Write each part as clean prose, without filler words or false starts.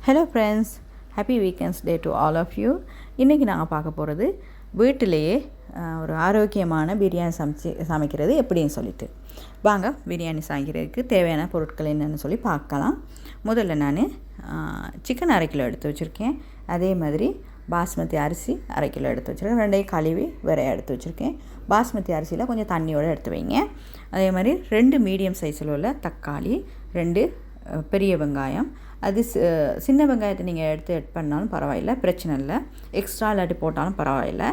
Hello friends, happy weekends day to all of you. இன்றைக்கி நாங்கள் பார்க்க போகிறது வீட்டிலையே ஒரு ஆரோக்கியமான பிரியாணி சமைக்கிறது எப்படின்னு சொல்லிட்டு வாங்க. பிரியாணி சமைக்கிறதுக்கு தேவையான பொருட்கள் என்னென்னு சொல்லி பார்க்கலாம். முதல்ல நான் சிக்கன் 1/2 கிலோ எடுத்து வச்சுருக்கேன். அதே மாதிரி பாஸ்மதி அரிசி 1/2 கிலோ எடுத்து வச்சுருக்கேன். 2 கழுவி வேறையாக எடுத்து வச்சுருக்கேன். பாஸ்மதி அரிசியில் கொஞ்சம் தண்ணியோடு எடுத்து வைங்க. அதே மாதிரி 2 மீடியம் சைஸில் உள்ள தக்காளி, 2 பெரிய வெங்காயம். அது சின்ன வெங்காயத்தை நீங்கள் எடுத்து பண்ணாலும் பரவாயில்லை, பிரச்சனை இல்லை. எக்ஸ்ட்ரா இல்லாட்டி போட்டாலும் பரவாயில்லை.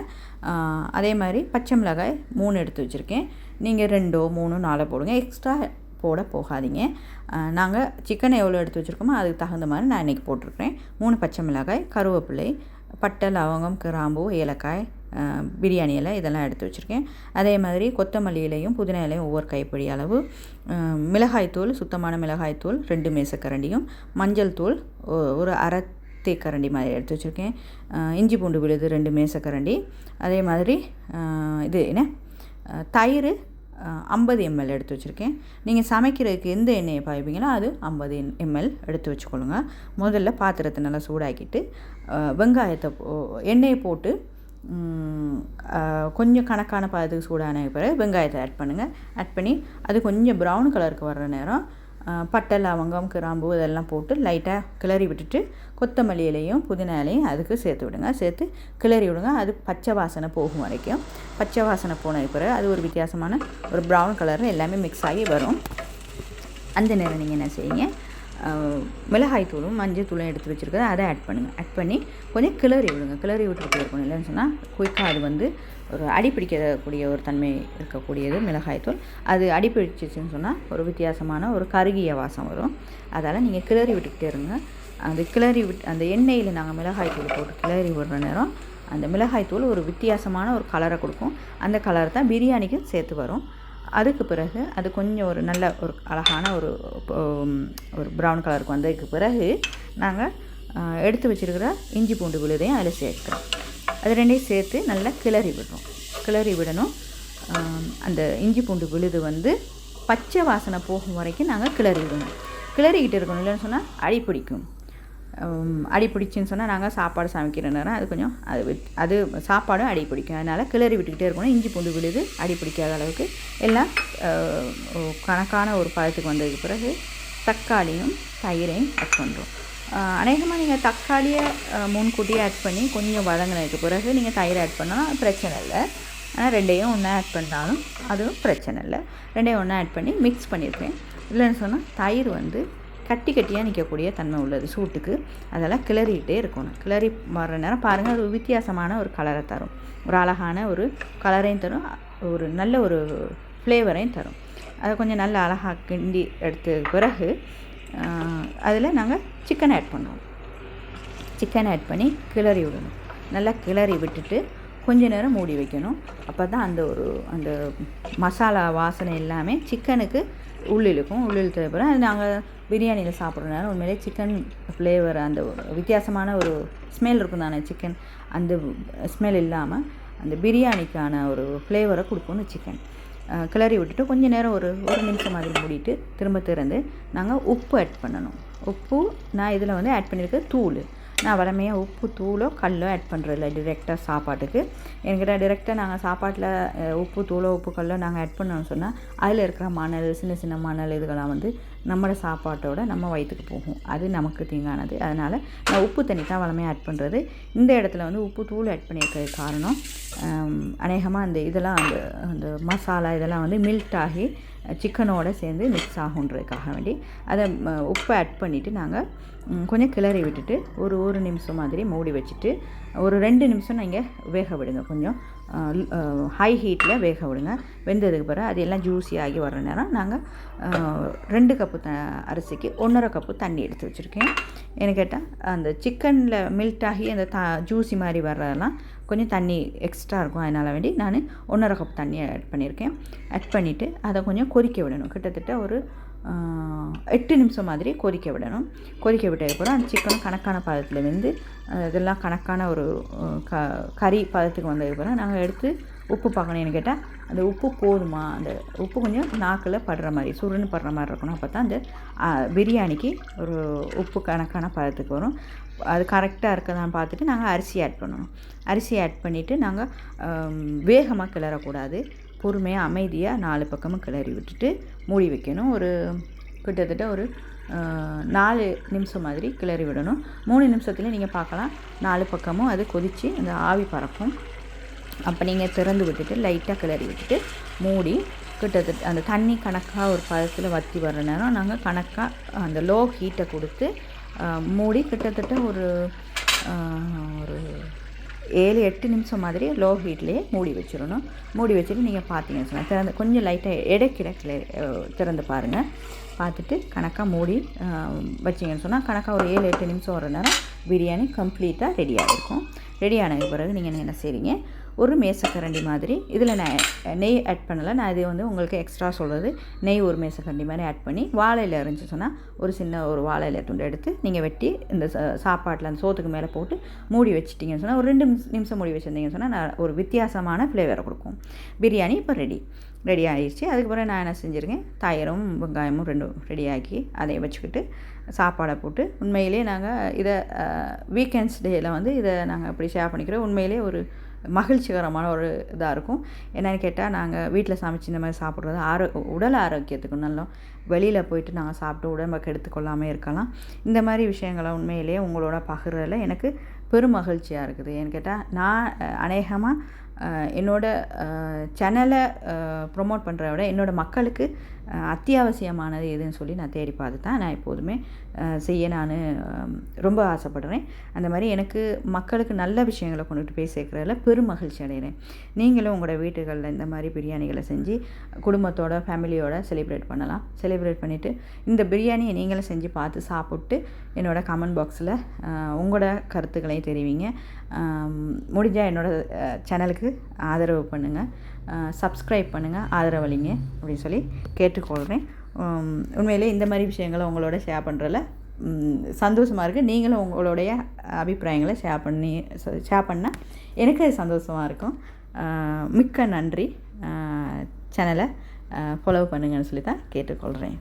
அதே மாதிரி பச்சை மிளகாய் 3 எடுத்து வச்சுருக்கேன். நீங்கள் 2, 3, 4 போடுங்க, எக்ஸ்ட்ரா போட போகாதீங்க. நாங்கள் சிக்கனை எவ்வளோ எடுத்து வச்சுருக்கோமோ அதுக்கு தகுந்த மாதிரி நான் இன்றைக்கி போட்டிருக்கிறேன். 3 பச்சை மிளகாய், கருவேப்பிலை, பட்டை, லவங்கம், கிராம்பு, ஏலக்காய், பிரியாணி இலை இதெல்லாம் எடுத்து வச்சுருக்கேன். அதே மாதிரி கொத்தமல்லி இலையும் புதினா இலையும் ஒவ்வொரு கைப்பிடி அளவு, மிளகாய்த்தூள், சுத்தமான மிளகாய்த்தூள் 2 மேசக்கரண்டியும், மஞ்சள் தூள் ஒரு அரை தேக்கரண்டி மாதிரி எடுத்து வச்சுருக்கேன். இஞ்சி பூண்டு விழுது 2 மேசக்கரண்டி. அதே மாதிரி இது என்ன தயிர் 50 ml எடுத்து வச்சுருக்கேன். நீங்கள் சமைக்கிறதுக்கு எந்த எண்ணெயை பாய்ப்பீங்களோ அது 50 ml எடுத்து வச்சுக்கொள்ளுங்க. முதல்ல பாத்திரத்தை நல்லா சூடாக்கிட்டு வெங்காயத்தை எண்ணெயை போட்டு கொஞ்சம் கணக்கான பதத்துக்கு சூடான பிறகு வெங்காயத்தை ஆட் பண்ணுங்கள். ஆட் பண்ணி அது கொஞ்சம் ப்ரௌன் கலருக்கு வர்ற நேரம் பட்டை, லவங்கம், கிராம்பு இதெல்லாம் போட்டு லைட்டாக கிளறி விட்டுட்டு கொத்தமல்லி இலையும் புதினா இலையும் அதுக்கு சேர்த்து விடுங்க. சேர்த்து கிளறி விடுங்க. அது பச்சை வாசனை போகும் வரைக்கும். பச்சை வாசனை போன பிறகு அது ஒரு வித்தியாசமான ஒரு ப்ரௌன் கலரில் எல்லாமே மிக்ஸ் ஆகி வரும். அந்த நேரம் நீங்கள் என்ன செய்யுங்க, மிளகாய் தூளும் மஞ்சள் தூளும் எடுத்து வச்சுருக்கதை அதை ஆட் பண்ணுங்கள். ஆட் பண்ணி கொஞ்சம் கிளறி விடுங்க. கிளறி விட்டுட்டு இருக்கணும். இல்லைன்னு சொன்னால் குயிக்காக அது வந்து ஒரு அடிப்பிடிக்கக்கூடிய ஒரு தன்மை இருக்கக்கூடியது மிளகாய்த்தூள். அது அடிப்பிடிச்சிச்சின்னு சொன்னால் ஒரு வித்தியாசமான ஒரு கருகிய வாசம் வரும். அதால் நீங்கள் கிளறி விட்டுக்கிட்டே இருங்க. அந்த கிளறி அந்த எண்ணெயில் நாங்கள் மிளகாய்த்தூள் போட்டு கிளறி விடுற நேரம் அந்த மிளகாய்த்தூள் ஒரு வித்தியாசமான ஒரு கலரை கொடுக்கும். அந்த கலர் தான் பிரியாணிக்கு சேர்த்து வரும். அதுக்கு பிறகு அது கொஞ்சம் ஒரு நல்ல ஒரு அழகான ஒரு ப்ரௌன் கலருக்கு வந்ததுக்கு பிறகு நாங்கள் எடுத்து வச்சுருக்கிற இஞ்சி பூண்டு விழுதையும் அதில் சேர்க்குறோம். அது 2ஐயும் சேர்த்து நல்லா கிளறி விடணும். அந்த இஞ்சி பூண்டு விழுது வந்து பச்சை வாசனை போகும் வரைக்கும் நாங்கள் கிளறிக்கிட்டு இருக்கணும். இல்லைன்னு சொன்னால் அடி பிடிச்சின்னு சொன்னால் நாங்கள் சாப்பாடு சமைக்கிற நேரம் அது கொஞ்சம் அது சாப்பாடும் அடி பிடிக்கும். அதனால் கிளறி விட்டுக்கிட்டே இருக்கணும். இஞ்சி பூண்டு விழுது அடி பிடிக்காத அளவுக்கு எல்லாம் கணக்கான ஒரு பதத்துக்கு வந்ததுக்கு பிறகு தக்காளியும் தயிரையும் ஆட் பண்ணுறோம். அநேகமாக நீங்கள் தக்காளியை முன்கூட்டியே ஆட் பண்ணி கொஞ்சம் வதங்கினதுக்கு பிறகு நீங்கள் தயிர் ஆட் பண்ணால் பிரச்சனை இல்லை. ஆனால் 2ஐயும் ஒன்றா ஆட் பண்ணாலும் அதுவும் பிரச்சனை இல்லை. 2ஐயும் ஒன்றா ஆட் பண்ணி மிக்ஸ் பண்ணியிருக்கேன். இல்லைன்னு சொன்னால் தயிர் வந்து கட்டியாக நிற்கக்கூடிய தன்மை உள்ளது சூட்டுக்கு. அதெல்லாம் கிளறிக்கிட்டே இருக்கணும். கிளறி வர்ற நேரம் பாருங்கள், அது வித்தியாசமான ஒரு கலரை தரும். ஒரு அழகான ஒரு கலரையும் தரும், ஒரு நல்ல ஒரு ஃப்ளேவரையும் தரும். அதை கொஞ்சம் நல்ல அழகாக கிண்டி எடுத்த பிறகு அதில் நாங்கள் சிக்கன் ஆட் பண்ணுவோம். சிக்கன் ஆட் பண்ணி கிளறி விடணும். நல்லா கிளறி விட்டுட்டு கொஞ்ச நேரம் மூடி வைக்கணும். அப்போ தான் அந்த மசாலா வாசனை எல்லாமே சிக்கனுக்கு உள்ளிழுக்கும். உள்ளிழுத்த பிறகு அது நாங்கள் பிரியாணியில் சாப்பிட்றதுனால உண்மையிலே சிக்கன் ஃப்ளேவர் அந்த வித்தியாசமான ஒரு ஸ்மெல் இருக்கும் தானே. சிக்கன் அந்த ஸ்மெல் இல்லாமல் அந்த பிரியாணிக்கான ஒரு ஃப்ளேவரை கொடுக்கும் சிக்கன். கிளறி விட்டுட்டு கொஞ்சம் நேரம் ஒரு நிமிஷம் மாதிரி மூடிட்டு திரும்ப திறந்து நாங்கள் உப்பு ஆட் பண்ணணும். உப்பு நான் இதில் வந்து ஆட் பண்ணியிருக்கேன் தூள். நான் வளமையாக உப்பு தூளோ கல்லோ ஆட் பண்ணுறதில்ல டிரெக்டாக சாப்பாட்டுக்கு. என்கிட்ட டிரெக்டாக நாங்கள் சாப்பாட்டில் உப்பு தூளோ உப்பு கல்லோ நாங்கள் ஆட் பண்ணோம்னு சொன்னால் அதில் இருக்கிற மணல், சின்ன மணல் இதுகளாம் வந்து நம்மளோட சாப்பாட்டோட நம்ம வயிற்றுக்கு போகும். அது நமக்கு தீங்கானது. அதனால் நான் உப்பு தண்ணி தான் வளமையாக ஆட் பண்ணுறது. இந்த இடத்துல வந்து உப்பு தூள் ஆட் பண்ணியிருக்கிறது காரணம் அநேகமாக இதெல்லாம் அந்த மசாலா இதெல்லாம் வந்து மெல்ட் ஆகி சிக்கனோடு சேர்ந்து மிக்ஸ் ஆகுன்றதுக்காக வேண்டி அதை உப்பு ஆட் பண்ணிவிட்டு நாங்கள் கொஞ்சம் கிளறி விட்டுட்டு ஒரு நிமிஷம் மாதிரி மூடி வச்சுட்டு ஒரு 2 நிமிஷம் நீங்கள் வேக விடுங்க. கொஞ்சம் ஹை ஹீட்டில் வேக விடுங்க. வெந்ததுக்கு பிறகு அது எல்லாம் ஜூஸி ஆகி வர்ற நேரம் நாங்கள் 2 கப்பு அரிசிக்கு 1.5 கப்பு தண்ணி எடுத்து வச்சுருக்கேன். என்ன கேட்டால் அந்த சிக்கனில் மெல்ட் ஆகி அந்த ஜூஸி மாதிரி வர்றதெல்லாம் கொஞ்சம் தண்ணி எக்ஸ்ட்ரா இருக்கும். அதனால் வேண்டி நான் 1.5 கப் தண்ணியை ஆட் பண்ணியிருக்கேன். ஆட் பண்ணிவிட்டு அதை கொஞ்சம் கொதிக்க விடணும். கிட்டத்தட்ட ஒரு 8 நிமிஷம் மாதிரி கொதிக்க விடணும். கொதிக்க விட்டதுக்கப்புறம் அந்த சிக்கனும் கணக்கான பதத்தில் வெந்து இதெல்லாம் கணக்கான ஒரு கறி பதத்துக்கு வந்ததுக்கப்புறம் நாங்கள் எடுத்து உப்பு பார்க்கணும்னு கேட்டால் அந்த உப்பு போதுமா, அந்த உப்பு கொஞ்சம் நாக்கில் படுற மாதிரி சுருன்னு படுற மாதிரி இருக்கணும். அப்போ தான் அந்த பிரியாணிக்கு ஒரு உப்பு கணக்கான பதத்துக்கு வரும். அது கரெக்டாக இருக்கதான் பார்த்துட்டு நாங்கள் அரிசி ஆட் பண்ணணும். அரிசி ஆட் பண்ணிவிட்டு நாங்கள் வேகமாக கிளறக்கூடாது, பொறுமையாக அமைதியாக 4 பக்கமும் கிளறி விட்டுட்டு மூடி வைக்கணும். ஒரு கிட்டத்தட்ட ஒரு 4 நிமிஷம் மாதிரி கிளறி விடணும். 3 நிமிஷத்துலேயே நீங்கள் பார்க்கலாம் 4 பக்கமும் அது கொதித்து அந்த ஆவி பறக்கும். அப்போ நீங்கள் திறந்து விட்டுட்டு லைட்டாக கிளறி விட்டுட்டு மூடி கிட்டத்தட்ட அந்த தண்ணி கணக்காக ஒரு பதத்தில் வற்றி வர்ற நேரம் நாங்கள் கணக்காக அந்த லோ ஹீட்டை கொடுத்து மூடி கிட்டத்தட்ட ஒரு 7-8 நிமிஷம் மாதிரி லோ ஹீட்லேயே மூடி வச்சிடணும். மூடி வச்சுட்டு நீங்கள் பார்த்தீங்கன்னு சொன்னால் திறந்து கொஞ்சம் லைட்டாக இடைக்கிட திறந்து பாருங்கள். பார்த்துட்டு கணக்காக மூடி வச்சிங்கன்னு சொன்னால் கணக்காக ஒரு 7-8 நிமிஷம் வர நேரம் பிரியாணி கம்ப்ளீட்டாக ரெடியாக இருக்கும். ரெடி ஆனதுக்கு பிறகு நீங்கள் என்ன செய்கிறீங்க, ஒரு மேசக்கரண்டி மாதிரி இதில் நான் நெய் ஆட் பண்ணலை, நான் இது வந்து உங்களுக்கு எக்ஸ்ட்ரா சொல்கிறது. நெய் ஒரு மேசக்கரண்டி மாதிரி ஆட் பண்ணி வாழையில் இருந்துச்சு சொன்னால் ஒரு சின்ன ஒரு வாழையில துண்டு எடுத்து நீங்கள் வெட்டி இந்த சாப்பாட்டில் அந்த சோத்துக்கு மேலே போட்டு மூடி வச்சிட்டிங்கன்னு சொன்னால் ஒரு 2 நிமிஷம் மூடி வச்சுருந்தீங்கன்னு சொன்னால் நான் ஒரு வித்தியாசமான ஃப்ளேவரை கொடுக்கும். பிரியாணி இப்போ ரெடி ஆகிடுச்சு. அதுக்கப்புறம் நான் என்ன செஞ்சுருக்கேன், தயிரும் வெங்காயமும் 2 ரெடியாக்கி அதை வச்சுக்கிட்டு சாப்பாடை போட்டு உண்மையிலே நாங்கள் இதை வீக்கெண்ட்ஸ் டேயில் வந்து இதை நாங்கள் இப்படி ஷேர் பண்ணிக்கிறோம். உண்மையிலே ஒரு மகிழ்ச்சிகரமான ஒரு இதாக இருக்கும். என்னென்னு கேட்டால் நாங்கள் வீட்டில் சமைச்சு இந்த மாதிரி சாப்பிட்றது உடல் ஆரோக்கியத்துக்கு நல்லா, வெளியில் போயிட்டு நாங்கள் சாப்பிட்டு உடம்பை கெடுத்துக்கொள்ளாமல் இருக்கலாம். இந்த மாதிரி விஷயங்களை உண்மையிலேயே உங்களோட பகிர்றதில் எனக்கு பெரும் மகிழ்ச்சியாக இருக்குது. ஏன்னு கேட்டால் நான் அநேகமாக என்னோடய சேனலை ப்ரொமோட் பண்ணுறத விட என்னோடய மக்களுக்கு அத்தியாவசியமானது எதுன்னு சொல்லி நான் தேடி பார்த்து தான் நான் எப்போதுமே செய்ய நான் ரொம்ப ஆசைப்படுறேன். அந்த மாதிரி எனக்கு மக்களுக்கு நல்ல விஷயங்களை கொண்டுட்டு போய் சேர்க்குறதுல பெரும் மகிழ்ச்சி அடைகிறேன். நீங்களும் உங்களோட வீட்டுகளில் இந்த மாதிரி பிரியாணிகளை செஞ்சு குடும்பத்தோட ஃபேமிலியோட செலிப்ரேட் பண்ணலாம். செலிப்ரேட் பண்ணிவிட்டு இந்த பிரியாணியை நீங்களும் செஞ்சு பார்த்து சாப்பிட்டு என்னோடய கமெண்ட் பாக்ஸில் உங்களோட கருத்துக்களையும் தெரிவிங்க. முடிஞ்சால் என்னோடய சேனலுக்கு ஆதரவு பண்ணுங்கள், சப்ஸ்கிரைப் பண்ணுங்கள், ஆதரவளிங்க அப்படின்னு சொல்லி கேட்டுக்கொள்கிறேன். உண்மையிலே இந்த மாதிரி விஷயங்களை உங்களோட ஷேர் பண்ணுறதில் சந்தோஷமாக இருக்குது. நீங்களும் உங்களுடைய அபிப்பிராயங்களை ஷேர் பண்ணால் எனக்கு அது சந்தோஷமாக இருக்கும். மிக்க நன்றி. சேனலை ஃபாலோ பண்ணுங்கன்னு சொல்லி தான் கேட்டுக்கொள்கிறேன்.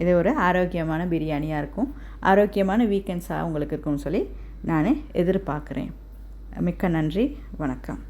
இது ஒரு ஆரோக்கியமான பிரியாணியாக இருக்கும், ஆரோக்கியமான வீக்கெண்ட்ஸாக உங்களுக்கு இருக்கும்னு சொல்லி நான் எதிர்பார்க்குறேன். மிக்க நன்றி. வணக்கம்.